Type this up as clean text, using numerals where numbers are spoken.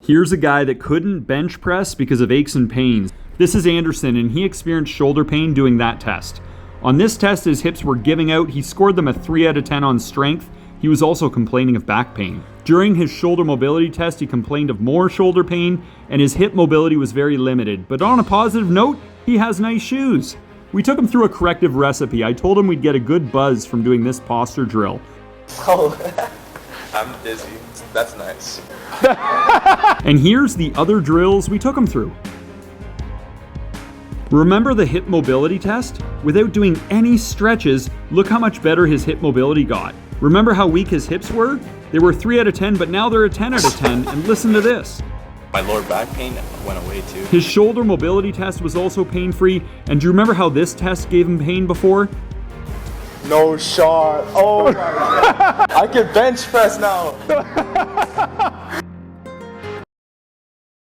Here's a guy that couldn't bench press because of aches and pains. This is Anderson, and he experienced shoulder pain doing that test. On this test, his hips were giving out. He scored them a 3 out of 10 on strength. He was also complaining of back pain. During his shoulder mobility test, he complained of more shoulder pain, and his hip mobility was very limited. But on a positive note, he has nice shoes. We took him through a corrective recipe. I told him we'd get a good buzz from doing this posture drill. Oh, I'm dizzy. That's nice. And here's the other drills we took him through. Remember the hip mobility test? Without doing any stretches, look how much better his hip mobility got. Remember how weak his hips were? They were 3 out of 10, but now they're a 10 out of 10, and listen to this. My lower back pain went away too. His shoulder mobility test was also pain-free, and do you remember how this test gave him pain before? No shot. Oh my God. I can bench press now.